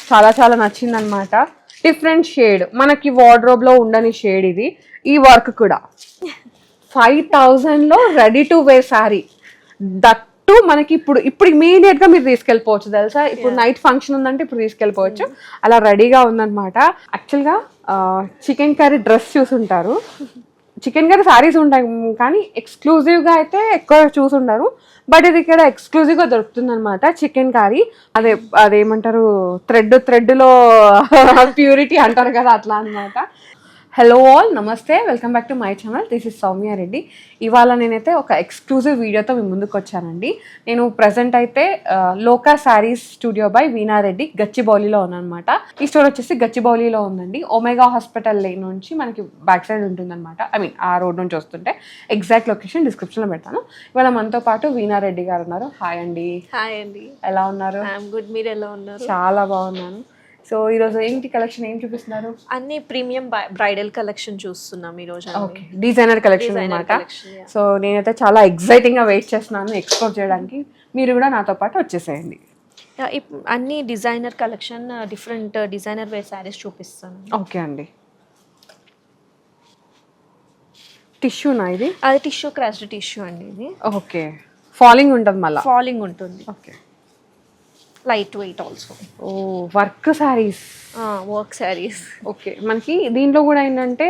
చాలా చాలా నచ్చింది అనమాట. డిఫరెంట్ షేడ్, మనకి వార్డ్రోబ్ లో ఉండని షేడ్ ఇది. ఈ వర్క్ కూడా 5,000లో ready to wear sari, that మనకి ఇప్పుడు ఇమీడియట్ గా మీరు తీసుకెళ్ళిపోవచ్చు తెలుసా. ఇప్పుడు నైట్ ఫంక్షన్ ఉందంటే ఇప్పుడు తీసుకెళ్ళిపోవచ్చు, అలా రెడీగా ఉందన్నమాట. యాక్చువల్ గా చికెన్ కర్రీ డ్రెస్ చూసుంటారు, చికెన్ కర్రీ శారీస్ ఉంటాయి కానీ ఎక్స్క్లూజివ్ గా అయితే ఎక్కువ చూసుంటారు. బట్ ఇది ఇక్కడ ఎక్స్క్లూజివ్ గా దొరుకుతుంది అనమాట చికెన్ కర్రీ. అదేమంటారు, థ్రెడ్ లో ప్యూరిటీ అంటారు కదా, అట్లా అనమాట. హలో ఆల్, నమస్తే, welcome back to my channel. This is Soumya Reddy. ఇవాళ నేనైతే ఒక ఎక్స్క్లూజివ్ వీడియోతో మీ ముందుకు వచ్చానండి. నేను ప్రజెంట్ అయితే లోకా శారీస్ స్టూడియో బై వీణా రెడ్డి గచ్చిబౌలిలో ఉన్నాను అనమాట. ఈ స్టోర్ వచ్చేసి గచ్చిబౌలిలో ఉందండి. ఒమేగా హాస్పిటల్ లేన్ నుంచి మనకి బ్యాక్ సైడ్ ఉంటుందన్నమాట. ఆ రోడ్ నుంచి వస్తుంటే ఎగ్జాక్ట్ లొకేషన్ డిస్క్రిప్షన్లో పెడతాను. ఇవాళ మనతో పాటు వీణా రెడ్డి గారు ఉన్నారు. హాయ్ అండి. హాయ్ అండి. ఎలా ఉన్నారు? గుడ్, మీరు ఎలా ఉన్నారు? చాలా బాగున్నాను. సో ఈరోజు ఏంటి కలెక్షన్, ఏం చూపిస్తున్నారు? అన్ని ప్రీమియం బ్రైడల్ కలెక్షన్ చూస్తున్నాం ఈరోజు. ఓకే, డిజైనర్ కలెక్షన్ అన్నమాట. సో నేనైతే చాలా ఎక్సైటింగ్ గా వెయిట్ చేస్తున్నాను ఎక్స్ప్లోర్ చేయడానికి. మీరు కూడా నాతో పాటు వచ్చేసేయండి. అన్ని designer collection, different designer wear sarees చూపిస్తాను. ఓకే అండి. టిష్యూనా ఇది? అది టిష్యూ, క్రాష్డ్ టిష్యూ అండి ఇది. ఓకే, ఫాలింగ్ ఉంటుంది, మళ్ళీ ఫాలింగ్ ఉంటుంది. Okay, light weight also. Oh, work saris, work saris. Okay, మనకి దీంట్లో కూడా ఏంటంటే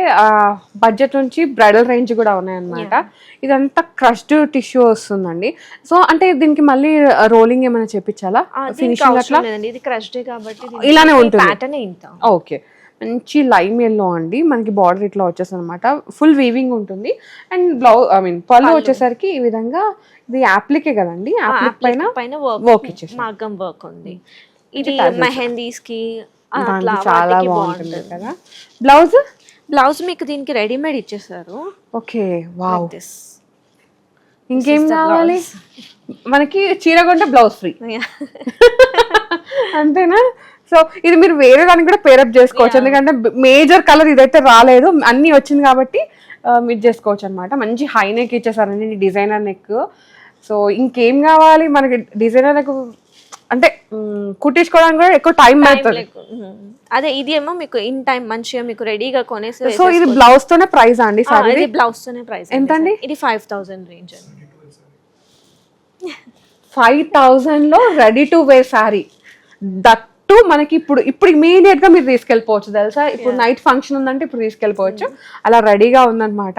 బడ్జెట్ నుంచి బ్రైడల్ రేంజ్ కూడా ఉన్నాయన్నమాట. ఇదంతా క్రష్డ్ టిష్యూ వస్తుందండి. సో అంటే దీనికి మళ్ళీ రోలింగ్ ఏమైనా చేపించాలా? ఫినిషింగ్ అట్లా? ఇది క్రష్డ్ కాబట్టి ఇలానే ఉంటుంది. ప్యాటర్న్ ఇంత. ఓకే, మంచి లైమ్ ఎల్లో అండి. మనకి బార్డర్ ఇట్లా వచ్చేసి అనమాట. ఫుల్ వీవింగ్ ఉంటుంది. అండ్ పళ్ళు వచ్చేసరికి ఈ విధంగా, ఇది యాప్లికే కదండి, యాప్లిక్ పైన వర్క్ ఇచ్చేసి మగ్గం వర్క్ ఉంది. ఇది మెహందీస్ కి చాలా బాగుంటుంది కదా. బ్లౌజ్ మీకు దీనికి రెడీమేడ్ ఇచ్చేసారు. Okay, wow. ఇంకేం కావాలి మనకి? చీర కొంటే బ్లౌజ్ ఫ్రీ, అంతేనా? సో ఇది మీరు వేరే దానికి కూడా పేరప్ చేసుకోవచ్చు, ఎందుకంటే మేజర్ కలర్ ఇదైతే రాలేదు, అన్ని వచ్చింది కాబట్టి మీరు చేసుకోవచ్చు అనమాట. మంచి హై నెక్ ఇచ్చేసారండి, డిజైనర్ నెక్. సో ఇంకేం కావాలి మనకి? డిజైనర్ నెక్ అంటే కుట్టించుకోవడానికి కూడా ఎక్కువ టైం పడుతుంది. అదే ఇది ఏమో మీకు ఇన్ టైం మంచిగా మీకు రెడీగా కొనేసి. సో ఇది బ్లౌజ్ తోనే ప్రైస్ అండి? సారీ, బ్లౌజ్ తోనే ప్రైస్. ఎంత అండి? ఇది 5,000 రేంజ్ అండి. 5,000లో ready to wear sari, that మనకి ఇప్పుడు ఇమీడియట్ గా మీరు తీసుకెళ్ళిపోవచ్చు తెలుసా. ఇప్పుడు నైట్ ఫంక్షన్ ఉందంటే ఇప్పుడు తీసుకెళ్ళిపోవచ్చు, అలా రెడీగా ఉందన్నమాట.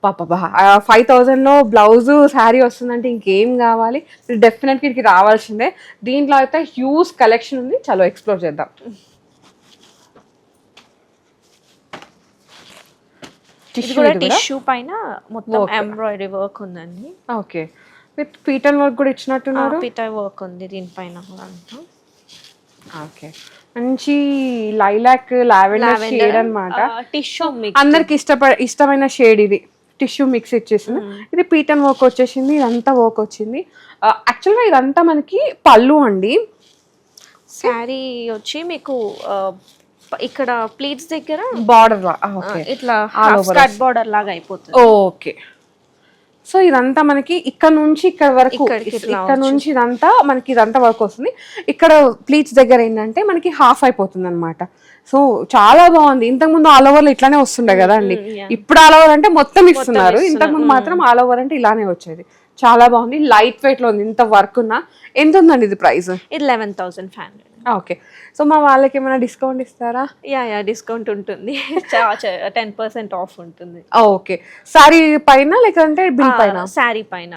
5,000లో బ్లౌజ్ శారీ వస్తుందంటే ఇంకేం కావాలి? డెఫినెట్గా ఇక్కడికి రావాల్సిందే. దీంట్లో అయితే హ్యూజ్ కలెక్షన్ ఉంది, చలో ఎక్స్ప్లోర్ చేద్దాం. టిష్యూ పైన మొత్తం ఎంబ్రాయిడరీ వర్క్ ఉందండి. ఓకే, విత్ పీటల్ వర్క్ కూడా ఇచ్చినట్టున్నారు. పీటల్ వర్క్ ఉంది దీనిపైన కూడా. ఓకే, మంచి లైలాక్ లావెండర్ షేడ్ అన్నమాట. టిష్యూ అందరికి ఇష్టమైన షేడ్ ఇది. టిష్యూ మిక్స్ ఇచ్చేసింది. ఇది పీటన్ వర్క్ వచ్చేసింది, ఇదంతా వర్క్ వచ్చింది. యాక్చువల్గా ఇదంతా మనకి పళ్ళు అండి. శారీ వచ్చి మీకు ఇక్కడ ప్లీట్స్ దగ్గర బార్డర్ ఇట్లా స్కర్ట్ బార్డర్ లాగా అయిపోతుంది. ఓకే, సో ఇదంతా మనకి ఇక్కడ నుంచి ఇక్కడ వరకు, ఇక్కడ నుంచి ఇదంతా మనకి ఇదంతా వర్క్ వస్తుంది. ఇక్కడ ప్లీట్స్ దగ్గర ఏంటంటే మనకి హాఫ్ అయిపోతుంది అనమాట. సో చాలా బాగుంది. ఇంతకు ముందు ఆల్ ఓవర్ లో ఇట్లానే వస్తుండే కదా అండి, ఇప్పుడు ఆల్ ఓవర్ అంటే మొత్తం ఇస్తున్నారు. ఇంతకు ముందు మాత్రం ఆల్ ఓవర్ అంటే ఇలానే వచ్చేది. చాలా బాగుంది, లైట్ వెయిట్ లో ఉంది. ఇంత వర్క్ ఉన్నా. ఎంత ఉందండి ఇది ప్రైస్? ఇది 11,500. ఓకే, సో మా వాళ్ళకి ఏమైనా డిస్కౌంట్ ఇస్తారా? యా డిస్కౌంట్ ఉంటుంది. 10% ఆఫ్ ఉంటుంది. ఓకే, సారీ పైన లేదంటే బిల్ పైన? సారీ పైన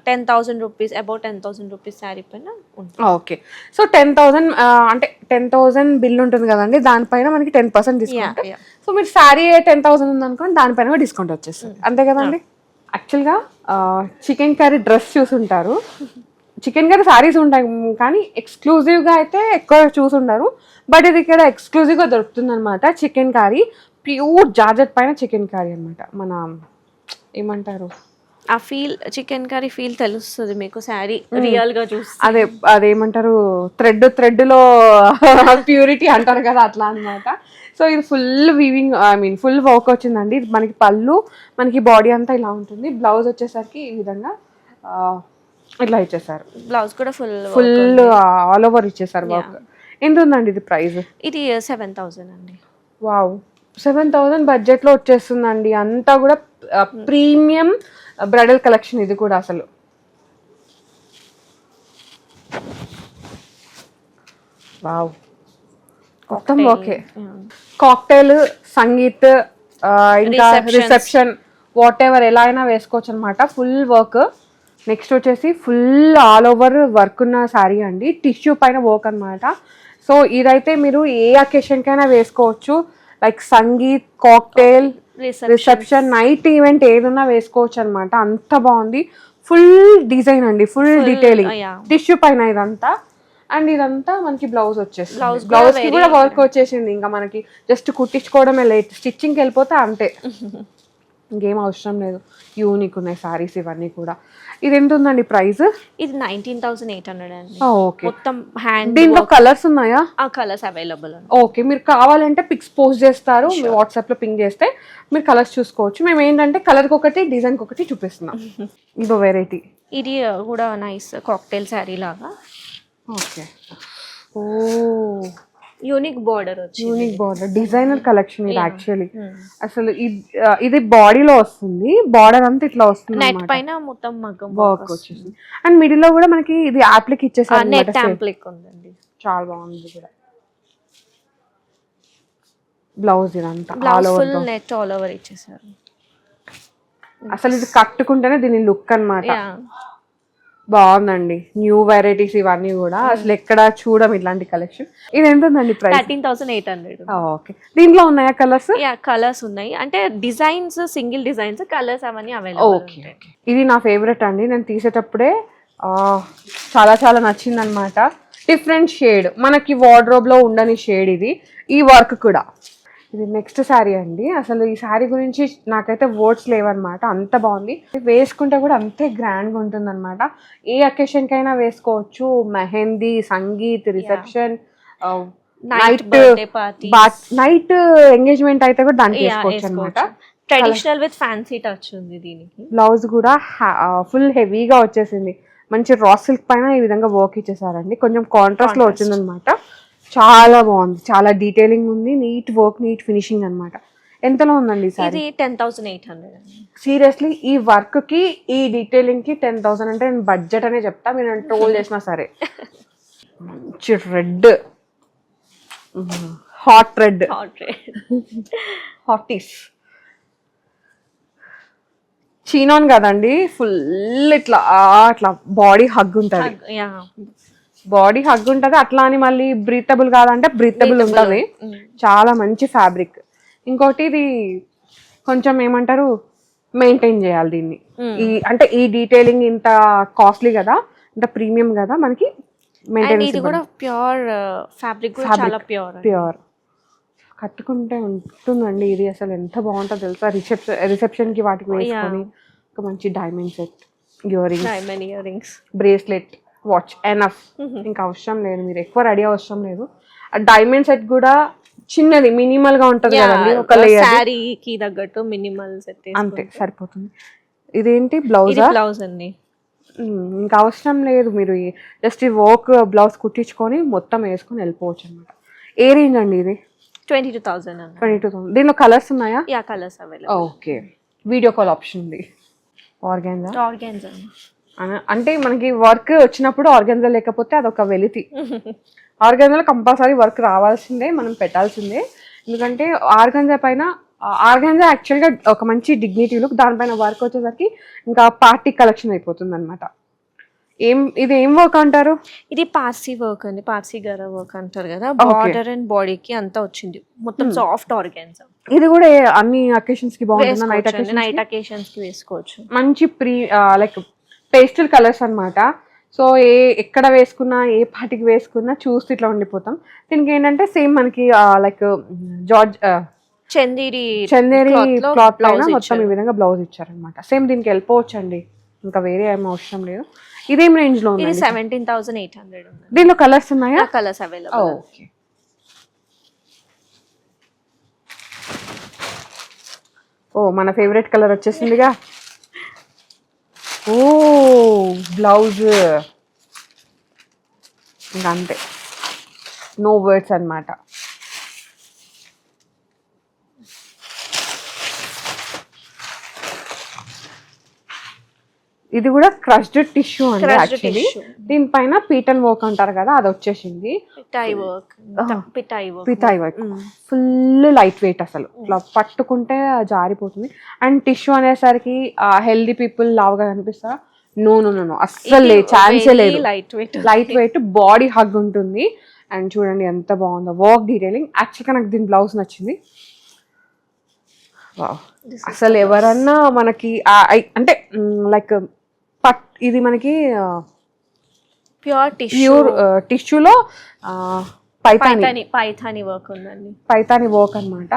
10,000 రూపీస్, అబౌట్ 10,000 రూపీస్ సారీ పైన ఉంటుంది. ఓకే, సో 10,000 అంటే 10,000 బిల్ ఉంటుంది కదండి, దానిపైన మనకి 10% డిస్కౌంట్. సో మీరు సారీ 10,000 ఉంది అనుకోండి, దానిపైన డిస్కౌంట్ వచ్చేస్తుంది, అంతే కదండి. యాక్చువల్గా చికెన్ కర్రీ డ్రెస్ చూసుంటారు, చికెన్ కర్రీ శారీస్ ఉంటాయి కానీ ఎక్స్క్లూజివ్గా అయితే ఎక్కువ చూసుంటారు. బట్ ఇది ఇక్కడ ఎక్స్క్లూజివ్గా దొరుకుతుంది అనమాట. చికెన్ కర్రీ ప్యూర్ జార్జెట్ పైన చికెన్ కర్రీ అనమాట. మన ఏమంటారు, ఆ ఫీల్, చికెన్ కర్రీ ఫీల్ తెలుస్తుంది మీకు శారీ రియల్ గా చూస్తే. అదేమంటారు, థ్రెడ్ లో ప్యూరిటీ అంటారు కదా, అట్లా అనమాట. సో ఇది ఫుల్ వీవింగ్, ఫుల్ వర్క్ వచ్చిందండి. మనకి పళ్ళు, మనకి బాడీ అంతా ఇలా ఉంటుంది. బ్లౌజ్ వచ్చేసరికి ఈ విధంగా ఇట్లా ఇచ్చేసారు. బ్లౌజ్ కూడా ఫుల్ ఆల్ ఓవర్ ఇచ్చేసారు వర్క్. ఎంత ఉందండి ఇది ప్రైస్? ఇది 7,000 అండి. వావ్, 7,000 బడ్జెట్లో వచ్చేస్తుందండి. అంతా కూడా ప్రీమియం బ్రైడల్ కలెక్షన్ ఇది కూడా అసలు. వావ్, మొత్తం ఓకే. కాక్టైల్, సంగీత్, ఇంకా రిసెప్షన్, వాట్ ఎవర్ ఎలా అయినా వేసుకోవచ్చు అనమాట. Full work. నెక్స్ట్ వచ్చేసి ఫుల్ ఆల్ ఓవర్ వర్క్ ఉన్న శారీ అండి, టిష్యూ పైన వర్క్ అనమాట. సో ఇదైతే మీరు ఏ అకేషన్కైనా వేసుకోవచ్చు. Like sangeet, cocktail, reception, night event ఏదైనా వేసుకోవచ్చు అనమాట. అంత బాగుంది. ఫుల్ డిజైన్ అండి, ఫుల్ డీటెయిలింగ్ టిష్యూ పైన ఇదంతా. అండ్ ఇదంతా మనకి బ్లౌజ్ వచ్చేస్తుంది. బ్లౌజ్ కి కూడా వర్క్ వచ్చేసింది. ఇంకా మనకి జస్ట్ కుట్టించుకోవడమే లేట్, స్టిచ్చింగ్కి వెళ్ళిపోతే అంతే, ఇంకేం అవసరం లేదు. యూనిక్ ఉన్నాయి సారీస్ ఇవన్నీ కూడా. ఇది ఎంత ఉందండి ప్రైస్? ఇది 19,800 అండి. ఓకే, మొత్తం హ్యాండ్. దీంట్లో కలర్స్ ఉన్నాయా? ఆ కలర్స్ అవైలబుల్ ఉంది. ఓకే, మీరు కావాలంటే పిక్స్ పోస్ట్ చేస్తారు, మీ వాట్సాప్ లో పింగ్ చేస్తే మీరు కలర్స్ చూసుకోవచ్చు. మేము ఏంటంటే కలర్ ఒకటి డిజైన్ ఒకటి చూపిస్తున్నాం. ఇదో వెరైటీ. ఇది కూడా నైస్ కాక్టైల్ శారీ లాగా. ఓకే, ఓ యూనిక్ బార్డర్ వచ్చి, యూనిక్ బార్డర్, డిజైనర్ కలెక్షన్ ఇది యాక్చువల్లీ. అసలు ఇది బాడీలో వస్తుంది, బార్డర్ అంతా ఇట్లా వస్తుంది నెట్ పైన మొత్తం మగ్గం వర్క్ వచ్చేసింది. అండ్ మిడిల్ లో కూడా మనకి ఇది యాప్లిక్ ఇచ్చేసారు, నెట్ టెంప్లెట్ ఉందండి. చాలా బాగుంది కూడా. బ్లౌజ్ ఇదంతా blouse full net all over ఇచ్చేసారు. అసలు ఇది కట్టుకుంటేనే దీని లుక్ అన్నమాట. బాగుందండి. న్యూ వెరైటీస్ ఇవన్నీ కూడా, అసలు ఎక్కడ చూడం ఇట్లాంటి కలెక్షన్. ఇది ఎంత ఉందండి ప్రైస్? 13,800. ఓకే, దీంట్లో ఉన్నాయా కలర్స్? కలర్స్ ఉన్నాయి, అంటే డిజైన్స్ సింగిల్ డిజైన్స్, కలర్స్ అవన్నీ అవైలబుల్. ఓకే, ఇది నా ఫేవరెట్ అండి. నేను తీసేటప్పుడే చాలా చాలా నచ్చింది అనమాట. డిఫరెంట్ షేడ్, మనకి వార్డ్రోబ్ లో ఉండని షేడ్ ఇది. ఈ వర్క్ కూడా. ఇది నెక్స్ట్ శారీ అండి. అసలు ఈ శారీ గురించి నాకైతే వర్డ్స్ లేవన్నమాట, అంత బాగుంది. వేసుకుంటే కూడా అంతే గ్రాండ్గా ఉంటుంది అనమాట. ఏ అకేషన్కైనా వేసుకోవచ్చు. Mehndi, sangeet, reception, night engagement అయితే కూడా దానికి వేసుకోవచ్చు అనమాట. ట్రెడిషనల్ విత్ ఫ్యాన్సీ టచ్ ఉంది దీనికి. బ్లౌజ్ కూడా ఫుల్ హెవీగా వచ్చేసింది. మంచి రా సిల్క్ పైన ఈ విధంగా వర్క్ ఇచ్చేసారండి. కొంచెం కాంట్రాస్ట్ లో వచ్చింది అనమాట. చాలా బాగుంది, చాలా డీటెయిలింగ్ ఉంది, నీట్ వర్క్, నీట్ ఫినిషింగ్ అన్నమాట. ఎంతలో ఉందండి సారీ? 10,800. సీరియస్లీ ఈ వర్క్ కి, ఈ డీటెయిలింగ్ కి 10,000 అంటే నేను బడ్జెట్ అనే చెప్తా. మీరు నన్ను ట్రోల్ చేసినా సరే. మంచి రెడ్, హాట్ రెడ్, హాటీస్ చీనాన్ కదండి. ఫుల్ ఇట్లా అట్లా బాడీ హగ్ ఉంటుంది, బాడీ హగ్ ఉంటుంది. అట్లా అని మళ్ళీ బ్రీతబుల్ కాదంటే బ్రీతబుల్ ఉంటుంది. చాలా మంచి ఫ్యాబ్రిక్. ఇంకోటి ఇది కొంచెం ఏమంటారు, మెయింటైన్ చేయాలి దీన్ని. అంటే ఈ డీటెయిలింగ్ ఇంత కాస్ట్లీ కదా, ఇంత ప్రీమియం కదా, మనకి మెయింటెనెన్స్. ఇది కూడా ప్యూర్ ఫ్యాబ్రిక్, చాలా ప్యూర్. కట్టుకుంటే ఉంటుందండి ఇది. అసలు ఎంత బాగుంటుందో తెలుసా, రిసెప్షన్ కి వాటికి వేసుకొని. ఒక మంచి diamond set, ear rings, bracelet, watch enough. ఇంకా అవసరం లేదు, మీరు ఎక్కువ రెడీ అవసరం లేదు. డైమండ్ సెట్ కూడా చిన్నది మినిమల్ గా ఉంటది కదండి, ఒక శారీకి తగ్గట్టు మినిమల్ సెట్ అంతే సరిపోతుంది. ఇదేంటి బ్లౌజ్? బ్లౌజ్ అండి. ఇంకా అవసరం లేదు, మీరు జస్ట్ ఈ వర్క్ బ్లౌజ్ కుట్టించుకొని మొత్తం వేసుకొని వెళ్ళిపోవచ్చు అనమాట. ఏ రేంజ్ అండి ఇది? 22,000. 22,000. దీనిలో కలర్స్ ఉన్నాయా? Colours available. Okay, video call option ఉంది. ఆర్గాన్జా అంటే మనకి వర్క్ వచ్చినప్పుడు ఆర్గాన్జా లేకపోతే అదొక వెలితి. ఆర్గాన్జాలో కంపల్సరీ వర్క్ రావాల్సిందే, మనం పెట్టాల్సిందే. ఎందుకంటే ఆర్గాన్జా పైన, ఆర్గాన్జా యాక్చువల్గా ఒక మంచి డిగ్నిటీ లుక్, దానిపైన వర్క్ వచ్చేసరికి ఇంకా పార్టీ కలెక్షన్ అయిపోతుంది అనమాట. ఇది ఏం వర్క్ అంటారు? ఇది పార్సీ వర్క్ అండి, పార్సీ గర వర్క్ అంటారు కదా. బార్డర్ అండ్ బాడీకి అంతా వచ్చింది, మొత్తం సాఫ్ట్ ఆర్గాన్జా. ఇది కూడా అన్ని అకేషన్స్ కి బాగుంటుంది. నైట్ అకేషన్స్ కి వేసుకోవచ్చు. మంచి లైక్ పేస్టల్ కలర్స్ అన్నమాట. సో ఎక్కడ వేసుకున్నా, ఏ పార్టీకి వేసుకున్నా చూస్తే ఇట్లా ఉండిపోతాం. దీనికి ఏంటంటే సేమ్ మనకి లైక్ చందేరి క్లాత్ పైన మొత్తం ఈ విధంగా బ్లౌజ్ ఇచ్చారనమాట. సేమ్ దీనికి వెళ్ళిపోవచ్చు అండి, ఇంకా వేరే ఏం అవసరం లేదు. ఇదేం రేంజ్ లో ఉంది? 17,800. దీనిలో కలర్స్ ఉన్నాయా? Colours available. ఓకే, ఓ మన ఫేవరెట్ కలర్ వచ్చేసిందిగా. ఓ బ్లౌజ్ ఇంకా అంతే, నో వర్డ్స్ అన్నమాట. ఇది కూడా క్రష్డ్ టిష్యూ అండి యాక్చువల్లీ. దీనిపైన పీటన్ వర్క్ అంటారు కదా, అది వచ్చేసింది. పితాయి వర్క్ ఫుల్ లైట్ వెయిట్, అసలు ఇట్లా పట్టుకుంటే జారిపోతుంది. అండ్ టిష్యూ అనేసరికి హెల్దీ పీపుల్ లావుగా కనిపిస్తారా? నో నో నో నో, అస్సలు ఛాన్సే లేదు. లైట్ వెయిట్, బాడీ హగ్ ఉంటుంది. అండ్ చూడండి ఎంత బాగుందో వర్క్ డీటెయిలింగ్. యాక్చువల్గా నాకు దీని బ్లౌజ్ నచ్చింది. అసలు ఎవరన్నా మనకి అంటే లైక్ ఇది మనకి ప్యూర్ టిష్యూలో పైథానీ వర్క్ ఉందండి. పైథానీ వర్క్ అన్నమాట.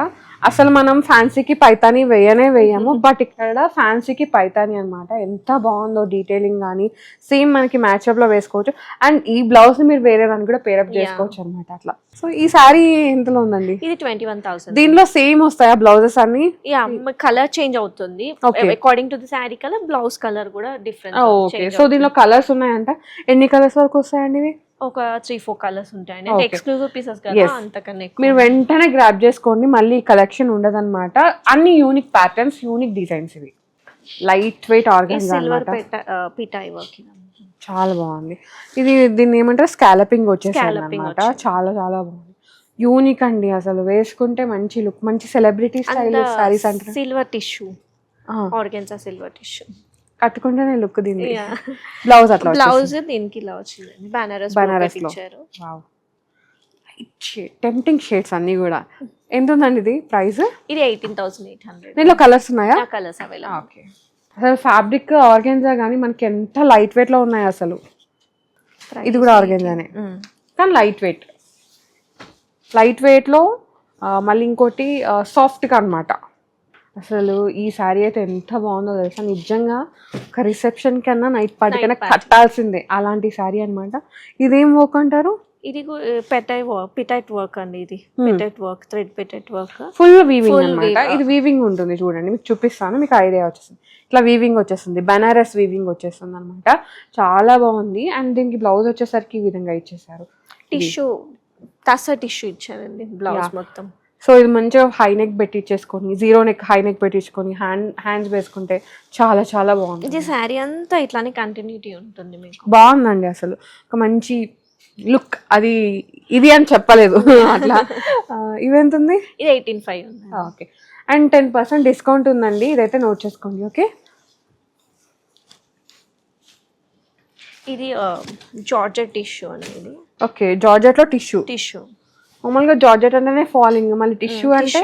అసలు మనం ఫ్యాన్సీకి పైథానీ వేయము, బట్ ఇక్కడ ఫ్యాన్సీకి పైథానీ అన్నమాట. ఎంత బాగుందో డీటెయిలింగ్ కానీ, సేమ్ మనకి మ్యాచ్అప్ లో వేసుకోవచ్చు. అండ్ ఈ బ్లౌజ్ ని మీరు వేరే దాన్ని కూడా పేరప్ చేసుకోవచ్చు అనమాట అట్లా. సో ఈ సారీ ఎంతలో ఉందండి? ఇది 21,000. దీనిలో సేమ్ వస్తాయా బ్లౌజెస్ అన్ని? కలర్ చేంజ్ అవుతుంది according to the sorry colour. Blouse colour కూడా డిఫరెంట్. ఓకే, సో దీనిలో కలర్స్ ఉన్నాయంట. ఎన్ని కలర్స్ వరకు వస్తాయండి ఇవి? ఒక 3-4 కలర్స్ ఉంటాయండి. అంటే ఎక్స్క్లూజివ్ పీసెస్ కదా, అంతకన్నా ఎక్కువ. మీరు వెంటనే గ్రాబ్ చేసుకోండి, మళ్ళీ కలెక్షన్ ఉండదన్నమాట. అన్ని యూనిక్ ప్యాటర్న్స్, యూనిక్ డిజైన్స్. ఇవి లైట్ వెయిట్ ఆర్గనైజ్ అన్నమాట. పిటాయి వర్క్ చాలా బాగుంది. ఇది దీన్ని ఏమంటారు, స్కాలపింగ్ వచ్చేసారు అన్నమాట. చాలా చాలా బాగుంది, యూనిక్ అండి. అసలు వేసుకుంటే మంచి లుక్, మంచి సెలబ్రిటీ స్టైల్ సారీస్ అంటారు. Silver tissue, organza silver tissue కట్టుకుంటేనే లుక్ దీన్ని. బ్లౌజ్ అట్లా, బ్లౌజ్ దీనికి ఇలా వచ్చింది. బనారస్ ఇచ్చారు. టెంప్టింగ్ షేడ్స్ అన్ని కూడా. ఎంత ఉందండి ఇది ప్రైస్? ఇది 18,800. దీనిలో కలర్స్ ఉన్నాయా? Colours available. ఓకే. అసలు ఫ్యాబ్రిక్ ఆర్గెన్జా కానీ మనకి ఎంత లైట్ వెయిట్ లో ఉన్నాయి అసలు. ఇది కూడా ఆర్గెన్జానే కానీ లైట్ వెయిట్ లో. మళ్ళీ ఇంకోటి సాఫ్ట్ గా అన్నమాట. అసలు ఈ శారీ అయితే ఎంత బాగుందో తెలుసా, నిజంగా ఒక రిసెప్షన్ కన్నా నైట్ పార్టీ కన్నా కట్టాల్సిందే అలాంటి శారీ అన్నమాట. ఇదేం వర్క్ అంటారు? ఇది పిటైట్ వర్క్ అండి. ఇది పిటైట్ వర్క్, థ్రెడ్ పిటైట్ వర్క్, ఫుల్ వీవింగ్ అన్నమాట. ఇది వీవింగ్ ఉంటుంది చూడండి, మీకు చూపిస్తాను, మీకు ఐడియా వచ్చేస్తుంది. ఇట్లా వీవింగ్ వచ్చేస్తుంది, బనారస్ వీవింగ్ వచ్చేస్తుంది అనమాట. చాలా బాగుంది. అండ్ దీనికి బ్లౌజ్ వచ్చేసరికి ఈ విధంగా ఇచ్చేసారు. టిష్యూ, టస్సర్ టిష్యూ ఇచ్చారండి బ్లౌజ్ మొత్తం. సో ఇది మంచిగా హై నెక్ పెట్టించేసుకొని, జీరో నెక్ హై నెక్ పెట్టించుకొని హ్యాండ్స్ వేసుకుంటే చాలా చాలా బాగుంది. ఇది శారీ అంతా ఇట్లానే కంటిన్యూటీ ఉంటుంది మీకు. బాగుందండి అసలు, ఒక మంచి లుక్. అది ఇది అని చెప్పలేదు అట్లా. ఇవెంత ఉంది? ఇది 18,500 ఉంది. ఓకే. అండ్ 10% డిస్కౌంట్ ఉందండి, ఇదైతే నోట్ చేసుకోండి. ఓకే, ఇది జార్జెట్ టిష్యూ అనేది. ఓకే, జార్జెట్ లో టిష్యూ. మామూలుగా జార్జెట్ అంటేనే ఫాలింగ్, మళ్ళీ టిష్యూ అంటే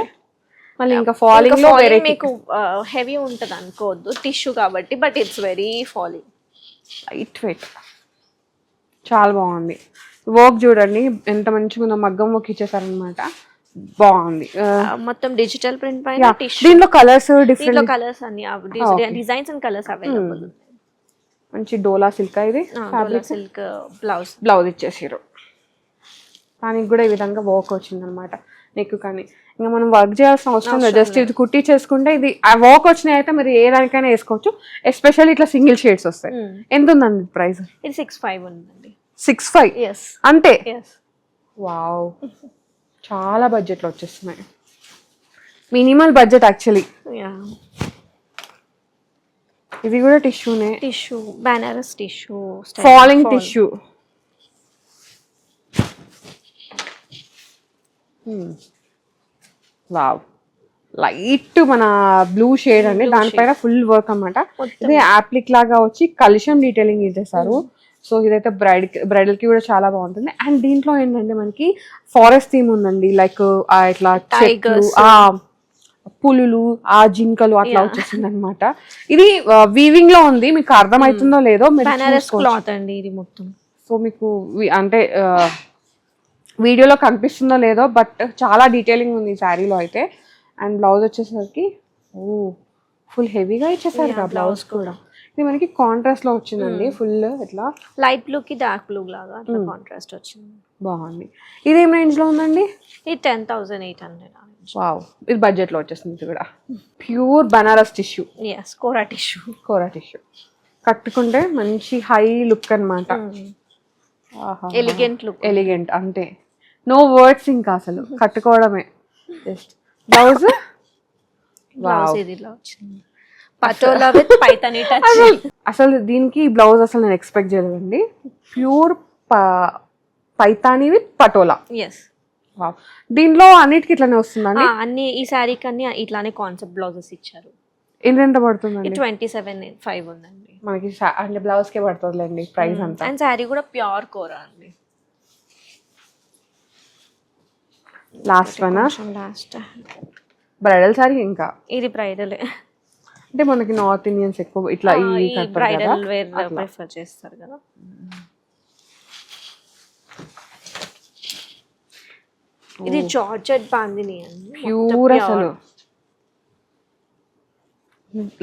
మళ్ళీ ఇంకా ఫాలింగ్ లో మీకు హెవీ ఉంటుంది అనుకోవద్దు, టిష్యూ కాబట్టి. But it's very falling, light weight, చాలా బాగుంది. వర్క్ చూడండి ఎంత మంచిగా ఉందో, మగ్గం వర్క్ ఇచ్చేసారనమాట. బాగుంది. మొత్తం డిజిటల్ ప్రింట్ పైన టిష్యూ. దీంట్లో కలర్స్ డిఫరెంట్ కలర్స్ అన్ని డిజైన్స్ అండ్ కలర్స్ అవైలబుల్. మంచి డోలా సిల్క్, ఇది సిల్క్ బ్లౌజ్ ఇచ్చేసారు. దానికి కూడా ఈ విధంగా వర్క్ వచ్చింది అనమాట నెక్. కానీ ఇంకా మనం వర్క్ చేయాల్సిన అవసరం లేదు, జస్ట్ ఇది కుట్టి చేసుకుంటే ఇది ఆ వర్క్ వచ్చినాయి అయితే మీరు ఏ దానికైనా వేసుకోవచ్చు. ఎస్పెషల్లీ ఇట్లా సింగిల్ షేడ్స్ వస్తాయి. ఎంత ఉందండి ప్రైస్? ఇది 6,500 ఉందండి. 6,500 అంతే? వావ్, చాలా బడ్జెట్ లో వచ్చేస్తున్నాయి. Minimal budget actually. ఇది కూడా టిష్యూనే, tissue, Banaras tissue, falling tissue. Wow, light మన బ్లూ షేడ్ అండి, దానిపైన ఫుల్ వర్క్ అన్నమాట. ఇది యాప్లిక్ లాగా వచ్చి కలిషం డీటెయిలింగ్ ఇచ్చేసారు. సో ఇదైతే బ్రైడల్ కి కూడా చాలా బాగుంటుంది. అండ్ దీంట్లో ఏంటంటే మనకి ఫారెస్ట్ థీమ్ ఉందండి, లైక్ ఇట్లా చెట్లు, పులులు, ఆ జింకలు అట్లా వచ్చేసింది అనమాట. ఇది వీవింగ్ లో ఉంది, మీకు అర్థమవుతుందో లేదో క్లాత్ అండి ఇది మొత్తం. సో మీకు అంటే వీడియోలో కనిపిస్తుందో లేదో, బట్ చాలా డీటెయిలింగ్ ఉంది ఈ శారీలో అయితే. అండ్ బ్లౌజ్ వచ్చేసరికి ఫుల్ హెవీగా ఇచ్చేసారు కదా బ్లౌజ్ కూడా. ఇది మనకి కాంట్రాస్ట్ లో వచ్చిందండి, ఫుల్ ఇట్లా లైట్ బ్లూ కి డార్క్ బ్లూ లాగా అట్లా కాంట్రాస్ట్ వచ్చింది. బాగుంది. ఇది ఏం రేంజ్ లో ఉందండి? ఇది 10,800. వావ్, ఇది బడ్జెట్ లో వచ్చేస్తుంది. ఇది కూడా ప్యూర్ బనారస్ టిష్యూ, కోరా టిష్యూ కట్టుకుంటే మంచి హై లుక్ అన్నమాట. ఎలిగెంట్ లుక్, ఎలిగెంట్ అంతే. నో వర్డ్స్ ఇంకా అసలు కట్టుకోవడమే. జస్ట్ బ్లౌజ్ బ్లౌజ్ ఇది ఇలా వచ్చింది, పటోలా విత్ పైతాని టచ్. అసలు దీనికి బ్లౌజ్ అసలు నేను ఎక్స్పెక్ట్ చేయలేదండి. Pure Paithani with Patola. Yes, దీనిలో అన్నిటికి ఇట్లానే వస్తుందండి. అన్ని ఈ శారీకి అన్ని ఇట్లానే కాన్సెప్ట్ బ్లౌజెస్ ఇచ్చారు. ఇది ఎంత పడుతుందండి? 27,500 ఉందండి మనకి. అంటే బ్లౌజ్ కే పడుతుందిలేండి ప్రైస్ అంతా. అండ్ శారీ కూడా ప్యూర్ కోరా అండి. Last one last bridal sorry. ఇంకా ఇది బ్రైడల్, అంటే మనకి నార్త్ ఇండియన్స్ ఎక్కువ ఇట్లా ఈ బ్రైడల్ వేర్ ప్రిఫర్ చేస్తారు కదా. ఇది జార్జెట్ బాందిని అండి, ప్యూర్ అసలు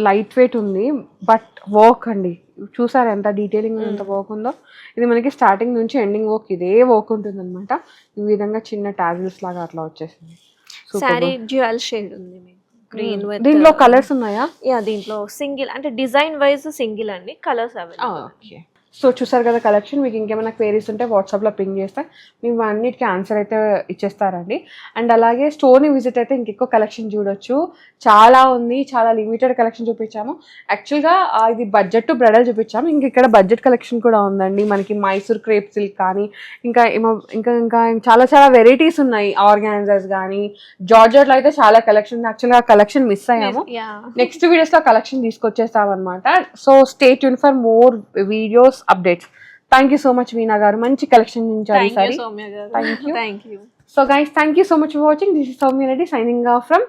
లైట్ వెయిట్ ఉంది, బట్ వర్క్ అండి చూసారు ఎంత డీటెయిలింగ్ ఎంత వర్క్ ఉందో. ఇది మనకి స్టార్టింగ్ నుంచి ఎండింగ్ వర్క్ ఇదే వర్క్ ఉంటుంది అనమాట. ఈ విధంగా చిన్న టాజిల్స్ లాగా అట్లా వచ్చేసింది. సారీ డ్యూయల్ షేడ్ ఉంది మీకు, గ్రీన్ విత్. దీంట్లో కలర్స్ ఉన్నాయా? యా, దీంట్లో సింగిల్ అంటే డిజైన్ వైజ్ సింగిల్ అండి, కలర్స్ అవైలబుల్. ఓకే. సో చూసారు కదా కలెక్షన్. మీకు ఇంకేమైనా క్వేరీస్ ఉంటే వాట్సాప్లో పింగ్ చేస్తే మేము అన్నిటికీ ఆన్సర్ అయితే ఇచ్చేస్తారండి. అండ్ అలాగే స్టోర్ని విజిట్ అయితే ఇంకెక్కువ కలెక్షన్ చూడొచ్చు. చాలా ఉంది, చాలా లిమిటెడ్ కలెక్షన్ చూపించాము. యాక్చువల్గా ఇది బడ్జెట్ టు బ్రైడల్ చూపించాము. ఇంక ఇక్కడ బడ్జెట్ కలెక్షన్ కూడా ఉందండి. మనకి మైసూర్ క్రేప్ సిల్క్ కానీ ఇంకా ఇంకా చాలా చాలా వెరైటీస్ ఉన్నాయి. ఆర్గాన్జాస్ కానీ జార్జెట్లో అయితే చాలా కలెక్షన్ ఉంది. యాక్చువల్గా కలెక్షన్ మిస్ అయ్యాము. నెక్స్ట్ వీడియోస్లో కలెక్షన్ తీసుకొచ్చేస్తాం అనమాట. So stay tune for more videos updates. Thank you so much Meena గారు, మంచి కలెక్షన్ ఇచ్చారు ఈసారి. Thank you. So guys, thank you so much for watching. This is Soumya Reddy signing off from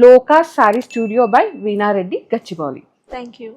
Loka Saree studio by Veena Reddy, Gachibowli. Thank you.